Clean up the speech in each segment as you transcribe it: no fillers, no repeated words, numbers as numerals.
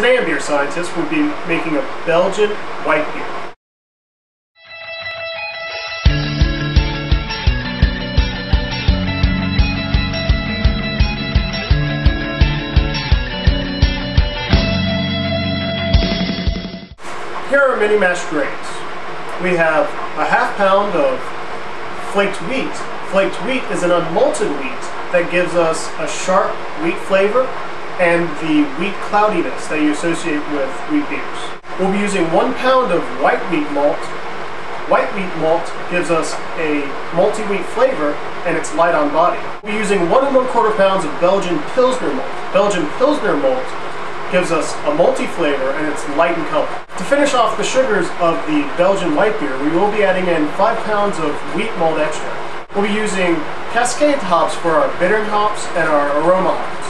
Today on Beer Scientist, we'll be making a Belgian Whitbeer. Here are mini mash grains. We have a half pound of flaked wheat. Flaked wheat is an unmalted wheat that gives us a sharp wheat flavor and the wheat cloudiness that you associate with wheat beers. We'll be using 1 pound of white wheat malt. White wheat malt gives us a malty wheat flavor and it's light on body. We'll be using 1 1/4 pounds of Belgian Pilsner malt. Belgian Pilsner malt gives us a malty flavor and it's light in color. To finish off the sugars of the Belgian Whitbeer, we will be adding in 5 pounds of wheat malt extract. We'll be using Cascade hops for our bittering hops and our aroma hops.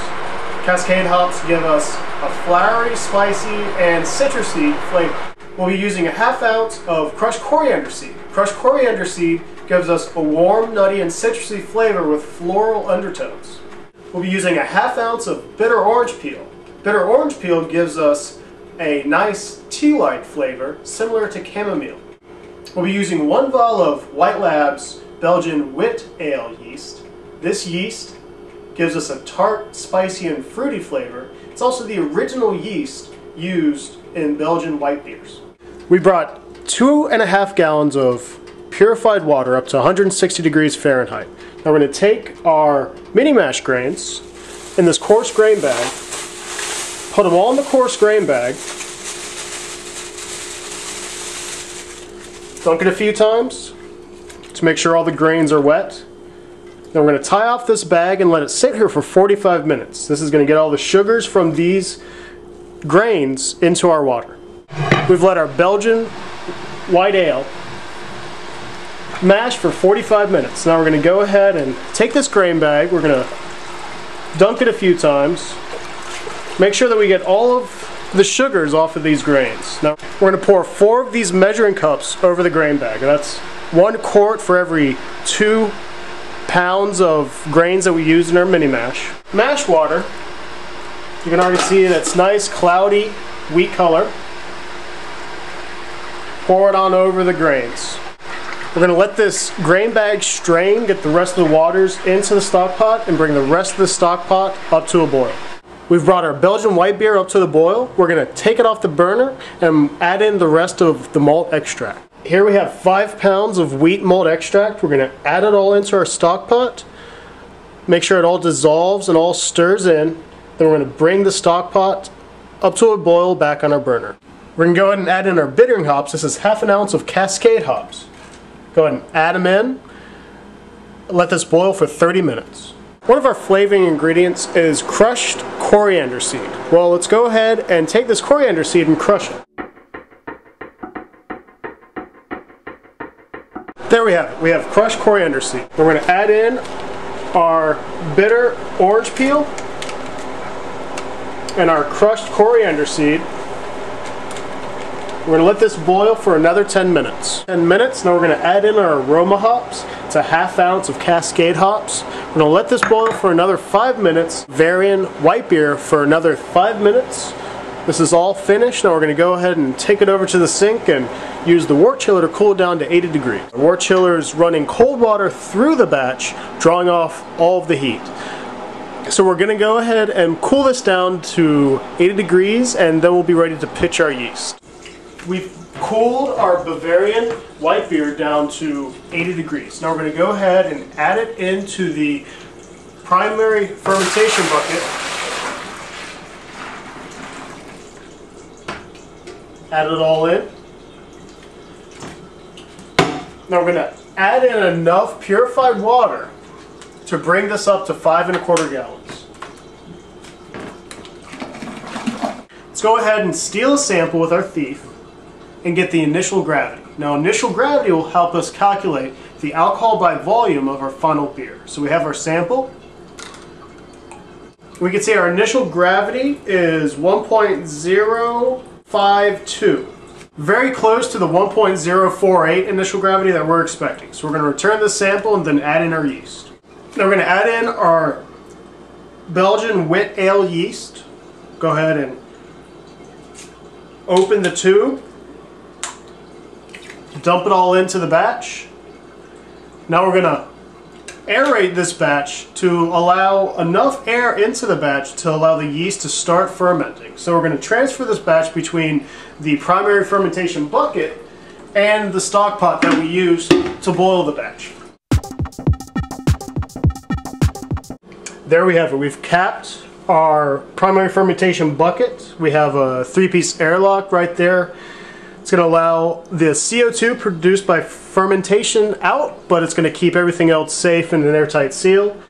Cascade hops give us a flowery, spicy, and citrusy flavor. We'll be using a ½ ounce of crushed coriander seed. Crushed coriander seed gives us a warm, nutty, and citrusy flavor with floral undertones. We'll be using a ½ ounce of bitter orange peel. Bitter orange peel gives us a nice tea-like flavor similar to chamomile. We'll be using 1 vial of White Lab's Belgian Wit Ale yeast. This yeast gives us a tart, spicy, and fruity flavor. It's also the original yeast used in Belgian white beers. We brought 2½ gallons of purified water up to 160 degrees Fahrenheit. Now we're going to take our mini mash grains in this coarse grain bag, put them all in the coarse grain bag, dunk it a few times to make sure all the grains are wet. Then we're going to tie off this bag and let it sit here for 45 minutes. This is going to get all the sugars from these grains into our water. We've let our Belgian white ale mash for 45 minutes. Now we're going to go ahead and take this grain bag, we're going to dunk it a few times, make sure that we get all of the sugars off of these grains. Now we're going to pour 4 of these measuring cups over the grain bag. That's 1 quart for every 2 pounds of grains that we use in our mini mash. Mash water, you can already see that's nice cloudy wheat color. Pour it on over the grains. We're going to let this grain bag strain, get the rest of the waters into the stock pot, and bring the rest of the stock pot up to a boil. We've brought our Belgian Whitbeer up to the boil. We're going to take it off the burner and add in the rest of the malt extract. Here we have 5 pounds of wheat malt extract. We're going to add it all into our stock pot. Make sure it all dissolves and all stirs in. Then we're going to bring the stock pot up to a boil back on our burner. We're going to go ahead and add in our bittering hops. This is ½ ounce of Cascade hops. Go ahead and add them in. Let this boil for 30 minutes. One of our flavoring ingredients is crushed coriander seed. Well, let's go ahead and take this coriander seed and crush it. There we have it. We have crushed coriander seed. We're going to add in our bitter orange peel and our crushed coriander seed. We're going to let this boil for another 10 minutes. 10 minutes, now we're going to add in our aroma hops. It's a ½ ounce of Cascade hops. We're going to let this boil for another 5 minutes. Belgian Whitbeer for another 5 minutes. This is all finished. Now we're going to go ahead and take it over to the sink and use the wort chiller to cool it down to 80 degrees. The wort chiller is running cold water through the batch, drawing off all of the heat. So we're going to go ahead and cool this down to 80 degrees and then we'll be ready to pitch our yeast. We've cooled our Bavarian Whitbeer down to 80 degrees. Now we're going to go ahead and add it into the primary fermentation bucket. Add it all in. Now we're going to add in enough purified water to bring this up to 5 1/4 gallons. Let's go ahead and steal a sample with our thief and get the initial gravity. Now initial gravity will help us calculate the alcohol by volume of our final beer. So we have our sample. We can see our initial gravity is 1.052. Very close to the 1.048 initial gravity that we're expecting. So we're going to return the sample and then add in our yeast. Now we're going to add in our Belgian Wit Ale yeast. Go ahead and open the tube, dump it all into the batch. Now we're going to aerate this batch to allow enough air into the batch to allow the yeast to start fermenting. So we're going to transfer this batch between the primary fermentation bucket and the stock pot that we use to boil the batch. There we have it. We've capped our primary fermentation bucket. We have a 3-piece airlock right there. It's going to allow the CO2 produced by fermentation out, but it's going to keep everything else safe in an airtight seal.